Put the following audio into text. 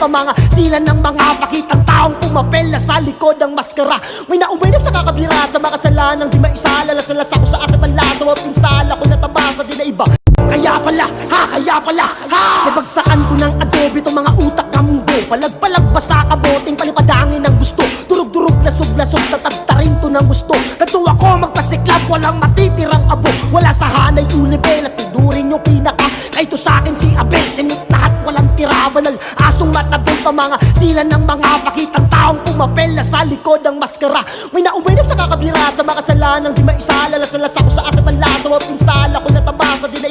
pa mga tila ng mga pakitang taong pumapela sa likod ng maskara. May naumay na sa kakabira sa mga kasalanang di maisala. Lasalas ako sa aking panlasa, mapinsala ko natabasa din na iba. Kaya pala, nabagsakan ko ng adobe itong mga utak ng mundo. Palag-palag ba sa kaboting palipadangin ng gusto? Durug-durug, lasog-lasog, tatagtarin to ng gusto. Natuwa ko magpasiklab, walang matitirang abo. Wala sa hanay ulibel at tinurin yung pinaka. Kahit to sa'kin si Abel, simit lahat walang tiraban. Asong matabil pa mga tila ng mga pakitang taong pumapela sa likod ng maskara. May naumay na sa kakabira sa mga kasalanang di maisala. Lasalas ako sa aking panlasa, mapinsala ko natabasa din na